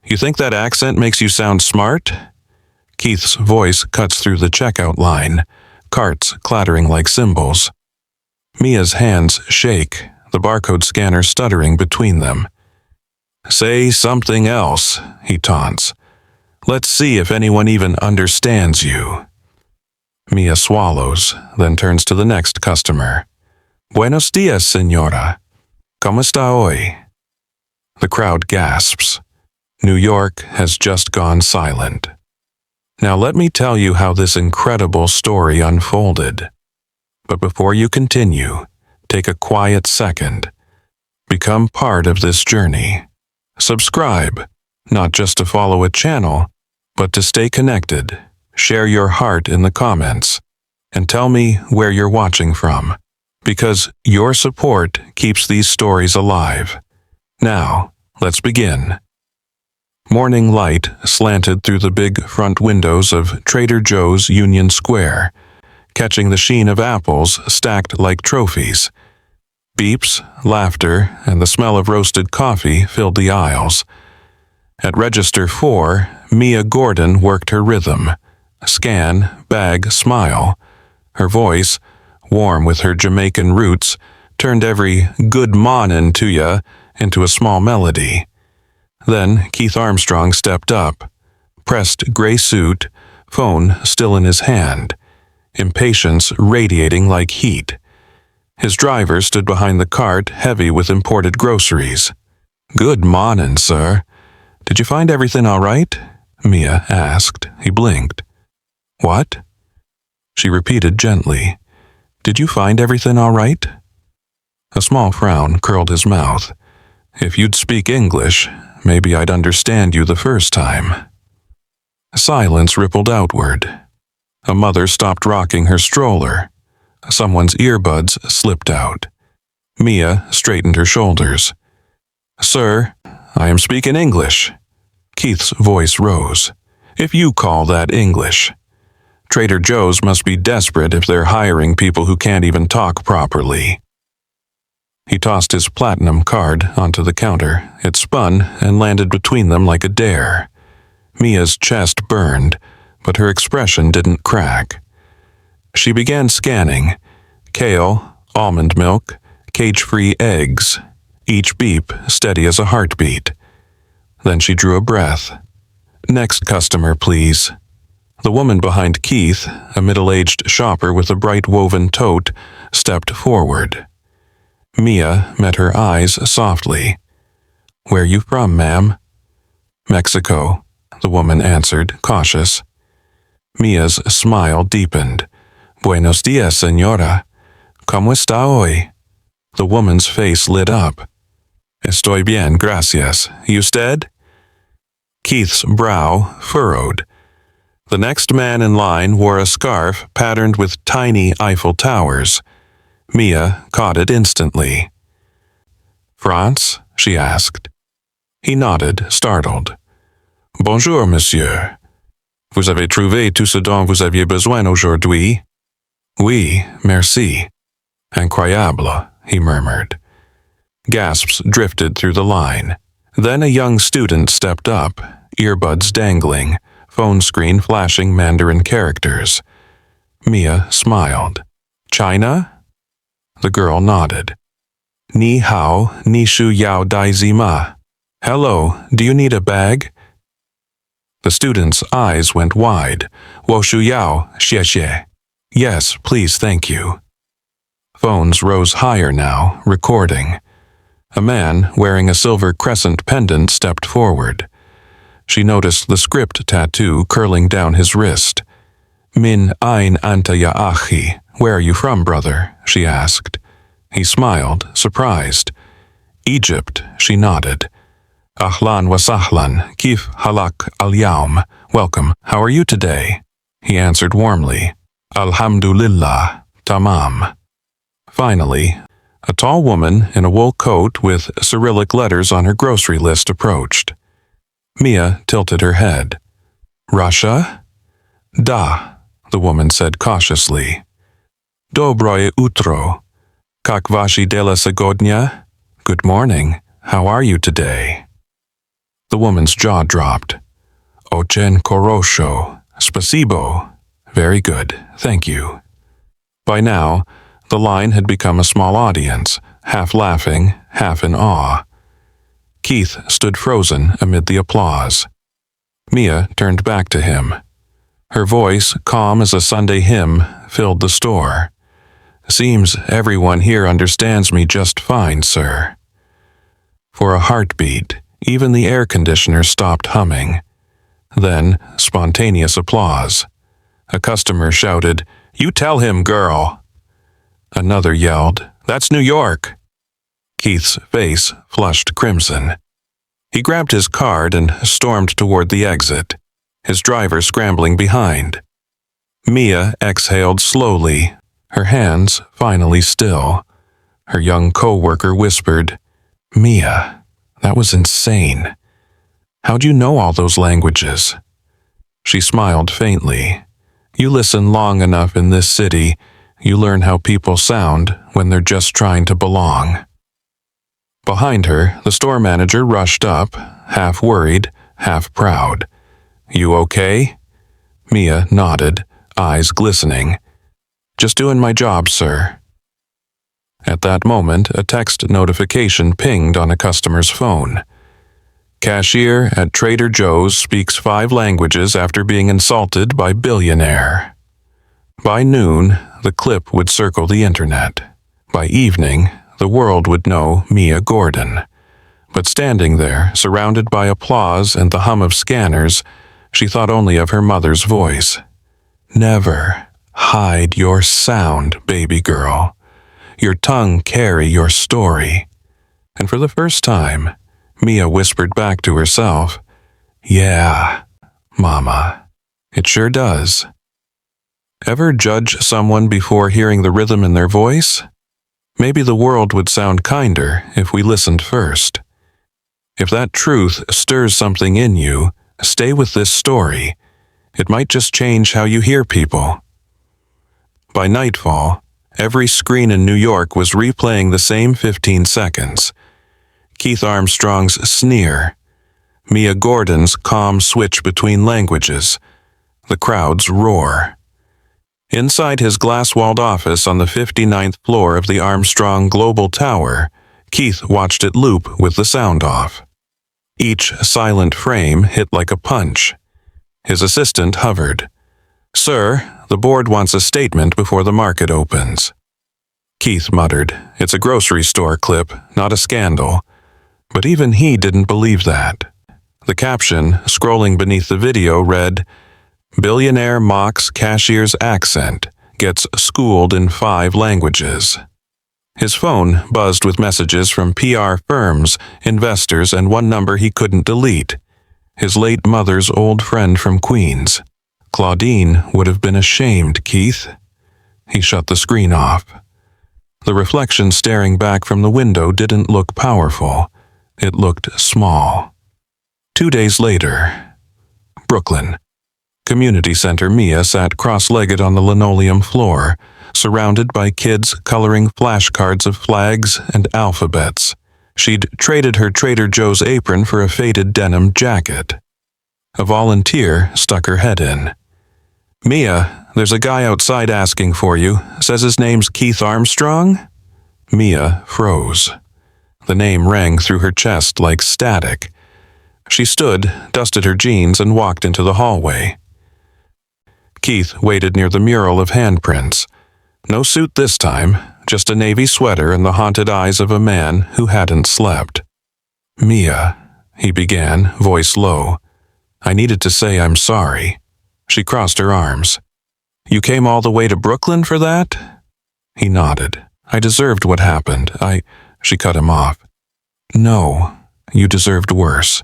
You think that accent makes you sound smart? Keith's voice cuts through the checkout line, carts clattering like cymbals. Mia's hands shake, the barcode scanner stuttering between them. Say something else, he taunts. Let's see if anyone even understands you. Mia swallows, then turns to the next customer. Buenos dias, señora. ¿Cómo está hoy? The crowd gasps. New York has just gone silent. Now let me tell you how this incredible story unfolded. But before you continue, take a quiet second. Become part of this journey. Subscribe, not just to follow a channel, but to stay connected. Share your heart in the comments, and tell me where you're watching from, because your support keeps these stories alive. Now, let's begin. Morning light slanted through the big front windows of Trader Joe's Union Square, catching the sheen of apples stacked like trophies. Beeps, laughter, and the smell of roasted coffee filled the aisles. At register 4, Mia Gordon worked her rhythm. Scan, bag, smile. Her voice, warm with her Jamaican roots, turned every good mornin' to ya into a small melody. Then Keith Armstrong stepped up, pressed gray suit, phone still in his hand, impatience radiating like heat. His driver stood behind the cart, heavy with imported groceries. Good mornin', sir. Did you find everything all right? Mia asked. He blinked. What? She repeated gently. Did you find everything all right? A small frown curled his mouth. If you'd speak English, maybe I'd understand you the first time. Silence rippled outward. A mother stopped rocking her stroller. Someone's earbuds slipped out. Mia straightened her shoulders. Sir, I am speaking English. Keith's voice rose. If you call that English. Trader Joe's must be desperate if they're hiring people who can't even talk properly. He tossed his platinum card onto the counter. It spun and landed between them like a dare. Mia's chest burned, but her expression didn't crack. She began scanning. Kale, almond milk, cage-free eggs, each beep steady as a heartbeat. Then she drew a breath. Next customer, please. The woman behind Keith, a middle-aged shopper with a bright woven tote, stepped forward. Mia met her eyes softly. Where you from, ma'am? Mexico, the woman answered, cautious. Mia's smile deepened. Buenos dias, señora. ¿Cómo está hoy? The woman's face lit up. Estoy bien, gracias. ¿Y usted? Keith's brow furrowed. The next man in line wore a scarf patterned with tiny Eiffel Towers. Mia caught it instantly. France? She asked. He nodded, startled. Bonjour, monsieur. Vous avez trouvé tout ce dont vous aviez besoin aujourd'hui? Oui, merci. Incroyable, he murmured. Gasps drifted through the line. Then a young student stepped up, earbuds dangling, phone screen flashing Mandarin characters. Mia smiled. China? The girl nodded. Ni hao, ni shu yao dai zi ma. Hello, do you need a bag? The student's eyes went wide. Wo shu yao, xie xie. Yes, please, thank you. Phones rose higher now, recording. A man wearing a silver crescent pendant stepped forward. She noticed the script tattoo curling down his wrist. Min ein anta ya achi. Where are you from, brother? She asked. He smiled, surprised. Egypt, she nodded. Ahlan wa sahlan, kif halak al-yawm. Welcome, how are you today? He answered warmly. Alhamdulillah, tamam. Finally, a tall woman in a wool coat with Cyrillic letters on her grocery list approached. Mia tilted her head. Russia? Da, the woman said cautiously. Dobroye utro. Kak vashi dela segodnya? Good morning. How are you today? The woman's jaw dropped. Ochen korosho. Spasibo. Very good, thank you. By now, the line had become a small audience, half laughing, half in awe. Keith stood frozen amid the applause. Mia turned back to him. Her voice, calm as a Sunday hymn, filled the store. Seems everyone here understands me just fine, sir. For a heartbeat, even the air conditioner stopped humming. Then, spontaneous applause. A customer shouted, "You tell him, girl!" Another yelled, "That's New York!" Keith's face flushed crimson. He grabbed his card and stormed toward the exit, his driver scrambling behind. Mia exhaled slowly, her hands finally still. Her young co-worker whispered, "Mia, that was insane. How'd you know all those languages?" She smiled faintly. You listen long enough in this city, you learn how people sound when they're just trying to belong. Behind her, the store manager rushed up, half worried, half proud. "You okay?" Mia nodded, eyes glistening. "Just doing my job, sir." At that moment, a text notification pinged on a customer's phone. Cashier at Trader Joe's speaks 5 languages after being insulted by Billionaire. By noon, the clip would circle the internet. By evening, the world would know Mia Gordon. But standing there, surrounded by applause and the hum of scanners, she thought only of her mother's voice. "Never hide your sound, baby girl. Your tongue carry your story." And for the first time, Mia whispered back to herself, "Yeah, Mama, it sure does." Ever judge someone before hearing the rhythm in their voice? Maybe the world would sound kinder if we listened first. If that truth stirs something in you, stay with this story. It might just change how you hear people. By nightfall, every screen in New York was replaying the same 15 seconds. Keith Armstrong's sneer, Mia Gordon's calm switch between languages, the crowd's roar. Inside his glass-walled office on the 59th floor of the Armstrong Global Tower, Keith watched it loop with the sound off. Each silent frame hit like a punch. His assistant hovered. "Sir, the board wants a statement before the market opens." Keith muttered, "It's a grocery store clip, not a scandal." But even he didn't believe that. The caption, scrolling beneath the video, read, "Billionaire mocks cashier's accent, gets schooled in 5 languages." His phone buzzed with messages from PR firms, investors, and one number he couldn't delete. His late mother's old friend from Queens. Claudine would have been ashamed, Keith. He shut the screen off. The reflection staring back from the window didn't look powerful. It looked small. 2 days later, Brooklyn. Community Center Mia sat cross-legged on the linoleum floor, surrounded by kids coloring flashcards of flags and alphabets. She'd traded her Trader Joe's apron for a faded denim jacket. A volunteer stuck her head in. "Mia, there's a guy outside asking for you. Says his name's Keith Armstrong?" Mia froze. The name rang through her chest like static. She stood, dusted her jeans, and walked into the hallway. Keith waited near the mural of handprints. No suit this time, just a navy sweater and the haunted eyes of a man who hadn't slept. "Mia," he began, voice low. "I needed to say I'm sorry." She crossed her arms. "You came all the way to Brooklyn for that?" He nodded. "I deserved what happened. She cut him off. "No, you deserved worse.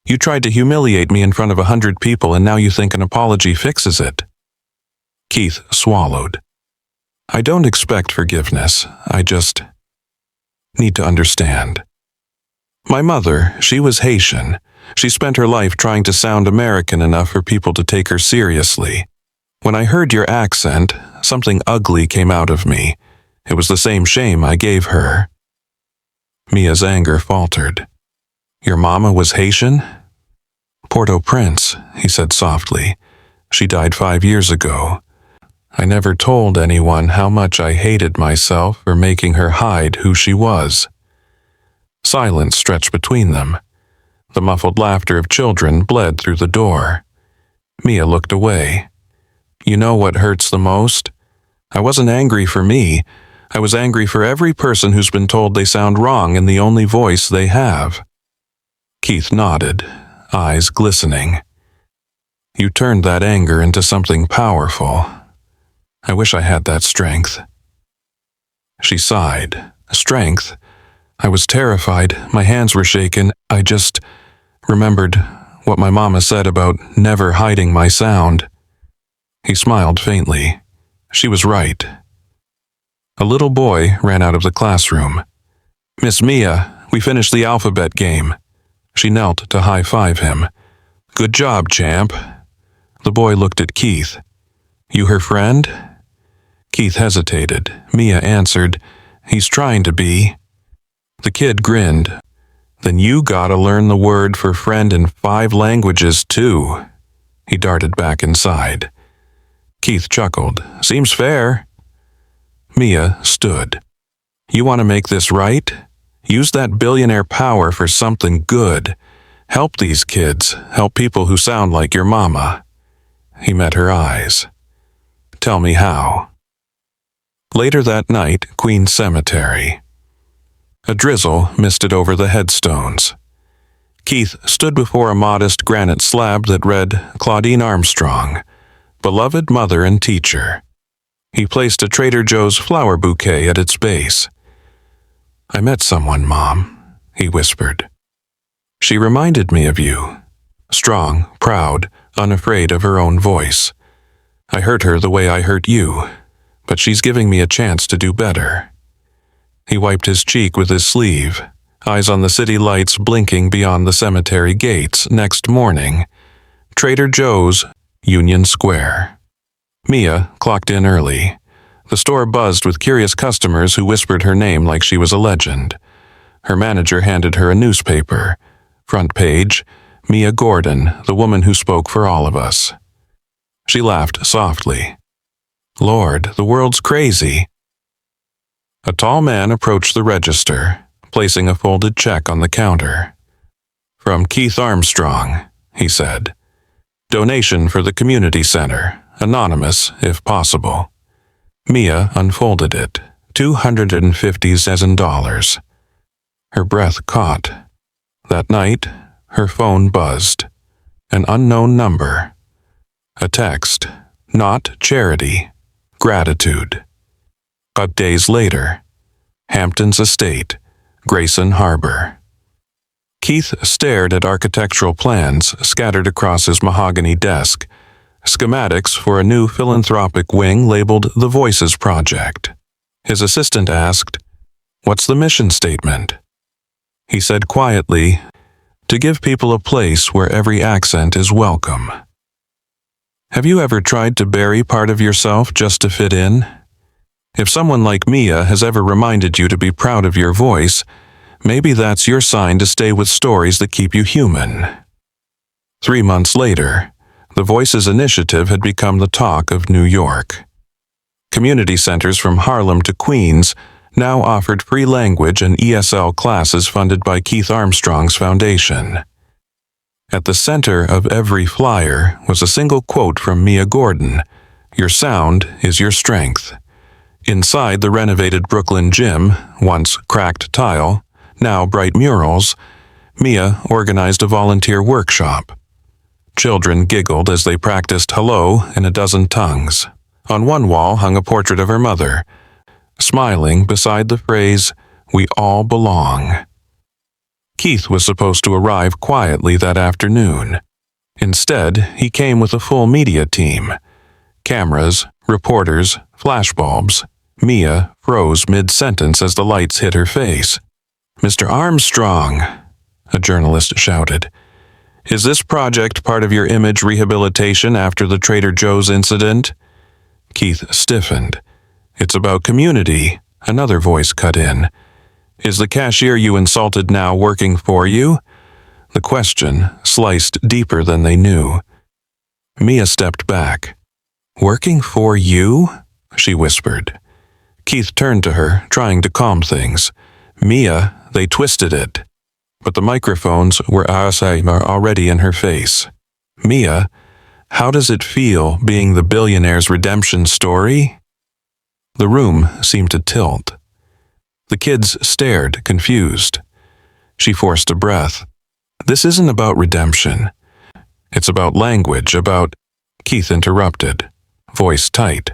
You tried to humiliate me in front of 100 people and now you think an apology fixes it." Keith swallowed. "I don't expect forgiveness. I just need to understand. My mother, she was Haitian. She spent her life trying to sound American enough for people to take her seriously. When I heard your accent, something ugly came out of me. It was the same shame I gave her." Mia's anger faltered. Your mama was Haitian? Port-au-Prince, he said softly. She died 5 years ago. I never told anyone how much I hated myself for making her hide who she was. Silence stretched between them. The muffled laughter of children bled through the door. Mia looked away. You know what hurts the most? I wasn't angry for me. I was angry for every person who's been told they sound wrong in the only voice they have. Keith nodded, eyes glistening. You turned that anger into something powerful. I wish I had that strength. She sighed. Strength? I was terrified. My hands were shaken. I just remembered what my mama said about never hiding my sound. He smiled faintly. She was right. A little boy ran out of the classroom. Miss Mia, we finished the alphabet game. She knelt to high-five him. Good job, champ. The boy looked at Keith. You her friend? Keith hesitated. Mia answered, He's trying to be. The kid grinned. Then you gotta learn the word for friend in 5 languages, too. He darted back inside. Keith chuckled. Seems fair. Mia stood. You want to make this right? Use that billionaire power for something good. Help these kids. Help people who sound like your mama. He met her eyes. Tell me how. Later that night, Queen's Cemetery. A drizzle misted over the headstones. Keith stood before a modest granite slab that read Claudine Armstrong, beloved mother and teacher. He placed a Trader Joe's flower bouquet at its base. I met someone, Mom, he whispered. She reminded me of you. Strong, proud, unafraid of her own voice. I hurt her the way I hurt you, but she's giving me a chance to do better. He wiped his cheek with his sleeve, eyes on the city lights blinking beyond the cemetery gates. Next morning, Trader Joe's, Union Square. Mia clocked in early. The store buzzed with curious customers who whispered her name like she was a legend. Her manager handed her a newspaper. Front page, Mia Gordon, the woman who spoke for all of us. She laughed softly. Lord, the world's crazy. A tall man approached the register, placing a folded check on the counter. From Keith Armstrong, he said. Donation for the community center, anonymous if possible. Mia unfolded it, $250,000. Her breath caught. That night, her phone buzzed. An unknown number. A text, not charity, gratitude. But days later, Hampton's Estate, Grayson Harbor. Keith stared at architectural plans scattered across his mahogany desk, schematics for a new philanthropic wing labeled the Voices Project. His assistant asked, What's the mission statement? He said quietly, To give people a place where every accent is welcome. Have you ever tried to bury part of yourself just to fit in? If someone like Mia has ever reminded you to be proud of your voice, maybe that's your sign to stay with stories that keep you human. 3 months later, the Voices Initiative had become the talk of New York. Community centers from Harlem to Queens now offered free language and ESL classes funded by Keith Armstrong's foundation. At the center of every flyer was a single quote from Mia Gordon, Your sound is your strength. Inside the renovated Brooklyn gym, once cracked tile, now bright murals, Mia organized a volunteer workshop. Children giggled as they practiced hello in a dozen tongues. On one wall hung a portrait of her mother, smiling beside the phrase, We all belong. Keith was supposed to arrive quietly that afternoon. Instead, he came with a full media team. Cameras, reporters, flashbulbs. Mia froze mid-sentence as the lights hit her face. Mr. Armstrong, a journalist shouted. Is this project part of your image rehabilitation after the Trader Joe's incident? Keith stiffened. It's about community, another voice cut in. Is the cashier you insulted now working for you? The question sliced deeper than they knew. Mia stepped back. "Working for you?" she whispered. Keith turned to her, trying to calm things. "Mia, they twisted it." But the microphones were already in her face. "Mia, how does it feel being the billionaire's redemption story?" The room seemed to tilt. The kids stared, confused. She forced a breath. "This isn't about redemption. It's about language, about—" Keith interrupted, voice tight.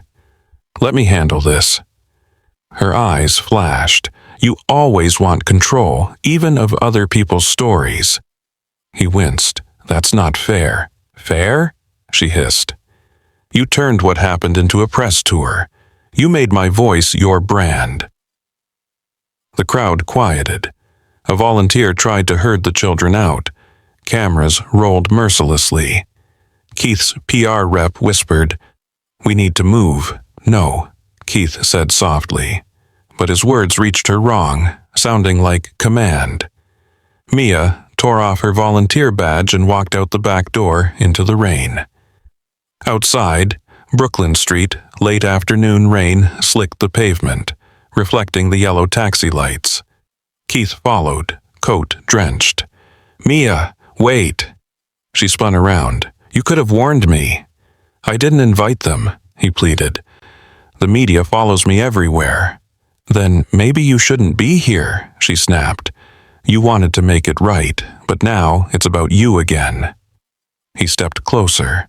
"Let me handle this." Her eyes flashed. "You always want control, even of other people's stories." He winced. "That's not fair." "Fair?" she hissed. "You turned what happened into a press tour. You made my voice your brand." The crowd quieted. A volunteer tried to herd the children out. Cameras rolled mercilessly. Keith's PR rep whispered, "We need to move." "No," Keith said softly. But his words reached her wrong, sounding like command. Mia tore off her volunteer badge and walked out the back door into the rain. Outside, Brooklyn Street, late afternoon rain slicked the pavement, reflecting the yellow taxi lights. Keith followed, coat drenched. "Mia, wait!" She spun around. "You could have warned me." "I didn't invite them," he pleaded. "The media follows me everywhere." "Then maybe you shouldn't be here," she snapped. "You wanted to make it right, but now it's about you again." He stepped closer.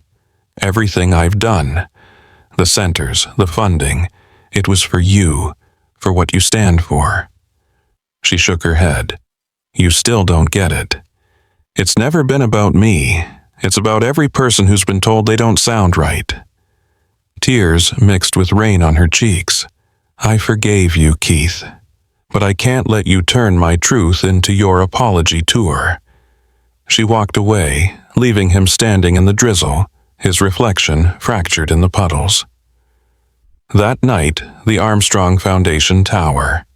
"Everything I've done, the centers, the funding, it was for you, for what you stand for." She shook her head. "You still don't get it. It's never been about me. It's about every person who's been told they don't sound right." Tears mixed with rain on her cheeks. "I forgave you, Keith, but I can't let you turn my truth into your apology tour." She walked away, leaving him standing in the drizzle, his reflection fractured in the puddles. That night, the Armstrong Foundation Tower.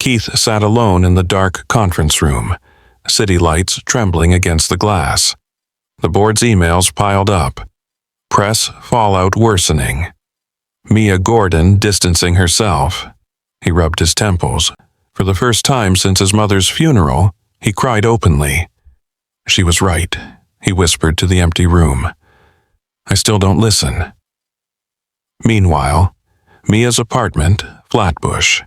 Keith sat alone in the dark conference room, city lights trembling against the glass. The board's emails piled up. Press fallout worsening. Mia Gordon distancing herself. He rubbed his temples. For the first time since his mother's funeral, he cried openly. "She was right," he whispered to the empty room. "I still don't listen." Meanwhile, Mia's apartment, Flatbush.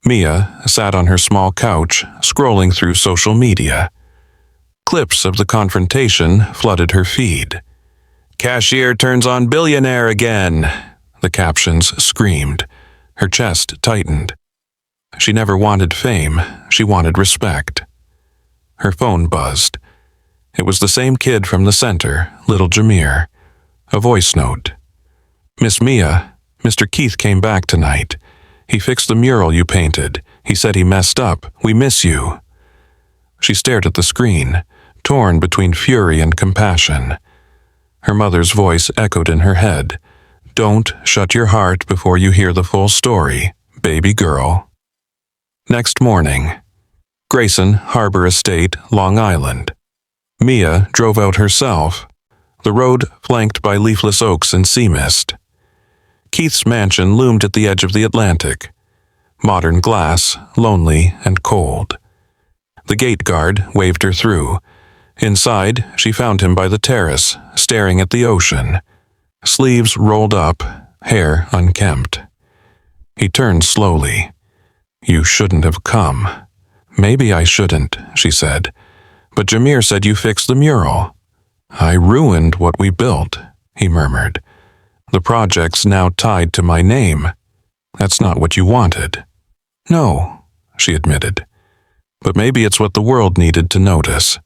Mia sat on her small couch, scrolling through social media. Clips of the confrontation flooded her feed. "Cashier turns on Billionaire again," the captions screamed. Her chest tightened. She never wanted fame, she wanted respect. Her phone buzzed. It was the same kid from the center, little Jameer. A voice note. "Miss Mia, Mr. Keith came back tonight. He fixed the mural you painted. He said he messed up. We miss you." She stared at the screen, torn between fury and compassion. Her mother's voice echoed in her head. "Don't shut your heart before you hear the full story, baby girl." Next morning. Grayson Harbor Estate, Long Island. Mia drove out herself, the road flanked by leafless oaks and sea mist. Keith's mansion loomed at the edge of the Atlantic. Modern glass, lonely and cold. The gate guard waved her through. Inside, she found him by the terrace, staring at the ocean. Sleeves rolled up, hair unkempt. He turned slowly. "You shouldn't have come." "Maybe I shouldn't," she said. "But Jameer said you fixed the mural." "I ruined what we built," he murmured. "The project's now tied to my name. That's not what you wanted." "No," she admitted. "But maybe it's what the world needed to notice.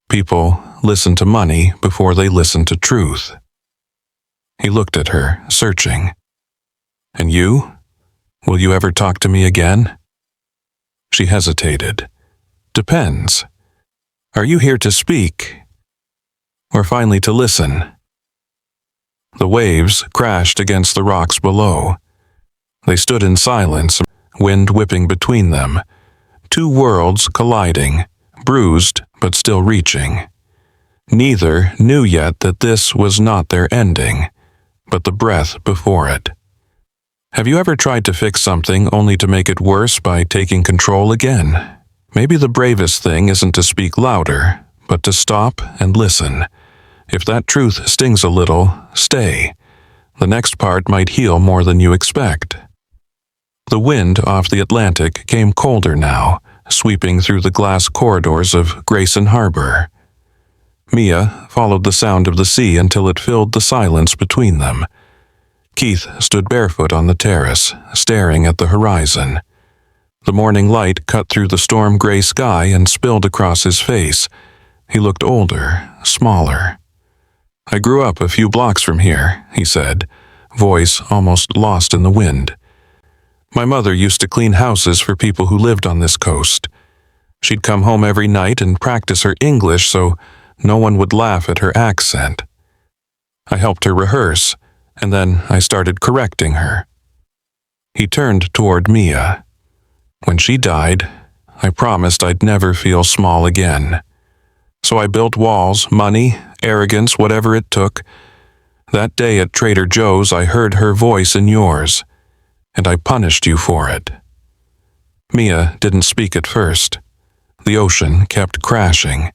People listen to money before they listen to truth." He looked at her, searching. "And you? Will you ever talk to me again?" She hesitated. "Depends. Are you here to speak? Or finally to listen?" The waves crashed against the rocks below. They stood in silence, wind whipping between them. Two worlds colliding, bruised but still reaching. Neither knew yet that this was not their ending, but the breath before it. Have you ever tried to fix something only to make it worse by taking control again? Maybe the bravest thing isn't to speak louder, but to stop and listen. If that truth stings a little, stay. The next part might heal more than you expect. The wind off the Atlantic came colder now, sweeping through the glass corridors of Grayson Harbor. Mia followed the sound of the sea until it filled the silence between them. Keith stood barefoot on the terrace, staring at the horizon. The morning light cut through the storm-gray sky and spilled across his face. He looked older, smaller. "I grew up a few blocks from here," he said, voice almost lost in the wind. "My mother used to clean houses for people who lived on this coast. She'd come home every night and practice her English so no one would laugh at her accent. I helped her rehearse, and then I started correcting her." He turned toward Mia. "When she died, I promised I'd never feel small again. So I built walls, money, arrogance, whatever it took. That day at Trader Joe's, I heard her voice in yours, and I punished you for it." Mia didn't speak at first. The ocean kept crashing.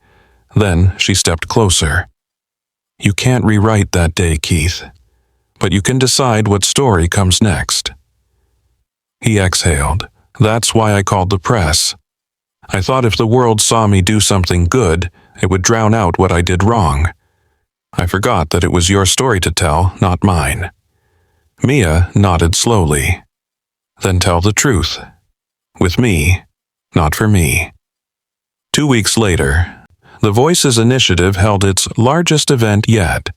Then she stepped closer. "You can't rewrite that day, Keith, but you can decide what story comes next." He exhaled. "That's why I called the press. I thought if the world saw me do something good, it would drown out what I did wrong. I forgot that it was your story to tell, not mine." Mia nodded slowly. "Then tell the truth. With me, not for me." 2 weeks later, the Voices Initiative held its largest event yet,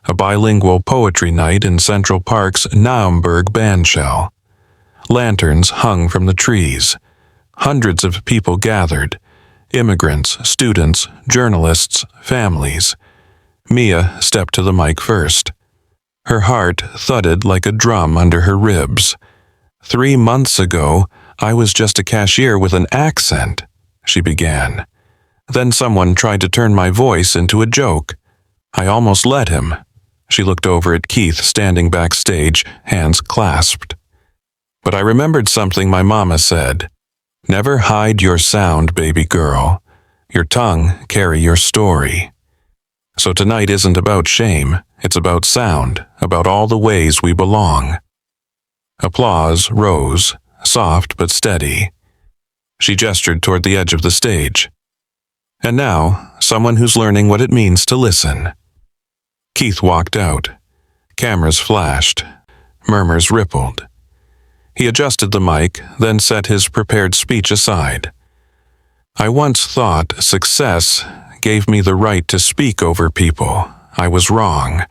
a bilingual poetry night in Central Park's Naumburg bandshell. Lanterns hung from the trees. Hundreds of people gathered. Immigrants, students, journalists, families. Mia stepped to the mic first. Her heart thudded like a drum under her ribs. 3 months ago, I was just a cashier with an accent, she began. Then someone tried to turn my voice into a joke. I almost let him. She looked over at Keith standing backstage, hands clasped. But I remembered something my mama said. "Never hide your sound, baby girl. Your tongue carry your story." So tonight isn't about shame, it's about sound, about all the ways we belong. Applause rose, soft but steady. She gestured toward the edge of the stage. "And now, someone who's learning what it means to listen." Keith walked out. Cameras flashed. Murmurs rippled. He adjusted the mic, then set his prepared speech aside. "I once thought success gave me the right to speak over people. I was wrong.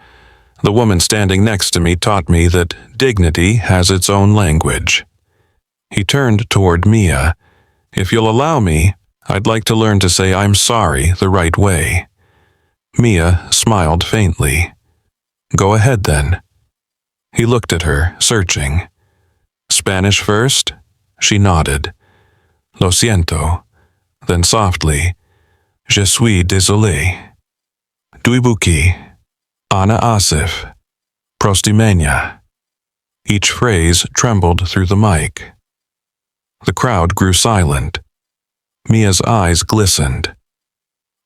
The woman standing next to me taught me that dignity has its own language." He turned toward Mia. "If you'll allow me, I'd like to learn to say I'm sorry the right way." Mia smiled faintly. "Go ahead then." He looked at her, searching. "Spanish first?" She nodded. "Lo siento." Then softly, "Je suis désolé." "Duibuki." "Ana Asif." "Prostimenia." Each phrase trembled through the mic. The crowd grew silent. Mia's eyes glistened.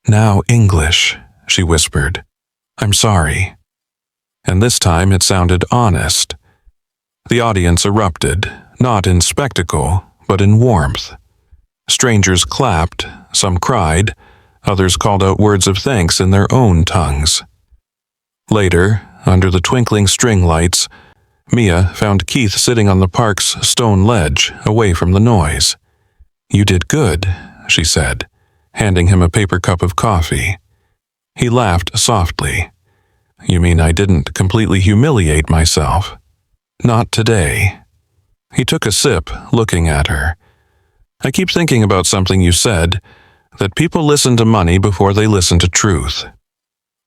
"Now English," she whispered. "I'm sorry." And this time it sounded honest. The audience erupted, not in spectacle, but in warmth. Strangers clapped, some cried, others called out words of thanks in their own tongues. Later, under the twinkling string lights, Mia found Keith sitting on the park's stone ledge, away from the noise. "You did good," she said, handing him a paper cup of coffee. He laughed softly. "You mean I didn't completely humiliate myself?" "Not today." He took a sip, looking at her. "I keep thinking about something you said, that people listen to money before they listen to truth.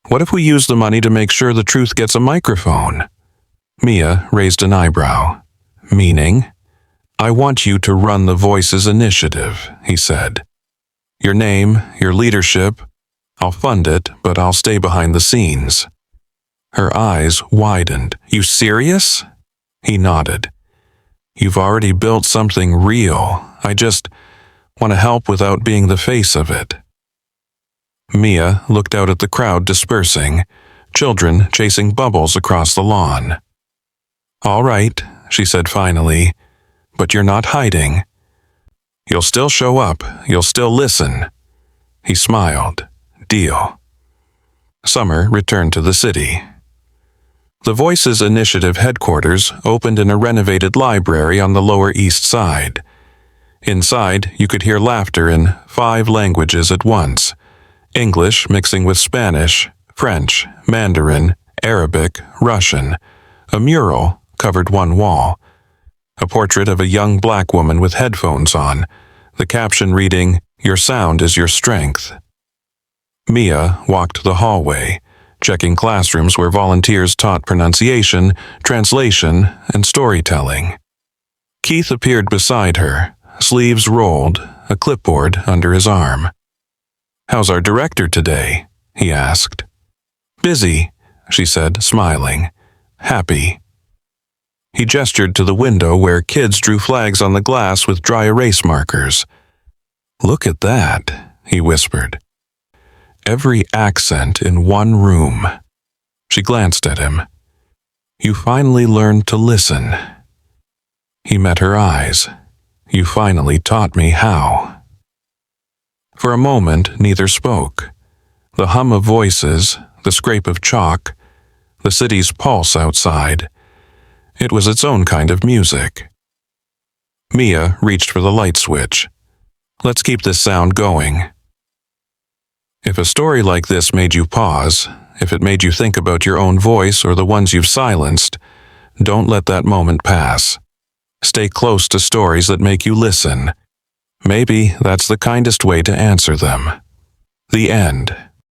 What if we use the money to make sure the truth gets a microphone?" Mia raised an eyebrow. "Meaning?" "I want you to run the Voices Initiative," he said. Your name, your leadership. I'll fund it, but I'll stay behind the scenes." Her eyes widened. "You serious?" He nodded. "You've already built something real. I just want to help without being the face of it." Mia looked out at the crowd dispersing, children chasing bubbles across the lawn. "All right," she said finally, "but you're not hiding. You'll still show up, you'll still listen." He smiled. "Deal." Summer returned to the city. The Voices Initiative headquarters opened in a renovated library on the Lower East Side. Inside, you could hear laughter in 5 languages at once: English mixing with Spanish, French, Mandarin, Arabic, Russian. A mural covered one wall. A portrait of a young black woman with headphones on, the caption reading, "Your sound is your strength." Mia walked the hallway, checking classrooms where volunteers taught pronunciation, translation, and storytelling. Keith appeared beside her, sleeves rolled, a clipboard under his arm. "How's our director today?" he asked. "Busy," she said, smiling. "Happy." He gestured to the window where kids drew flags on the glass with dry erase markers. "Look at that," he whispered. "Every accent in one room." She glanced at him. "You finally learned to listen." He met her eyes. "You finally taught me how." For a moment, neither spoke. The hum of voices, the scrape of chalk, the city's pulse outside. It was its own kind of music. Mia reached for the light switch. "Let's keep this sound going." If a story like this made you pause, if it made you think about your own voice or the ones you've silenced, don't let that moment pass. Stay close to stories that make you listen. Maybe that's the kindest way to answer them. The end.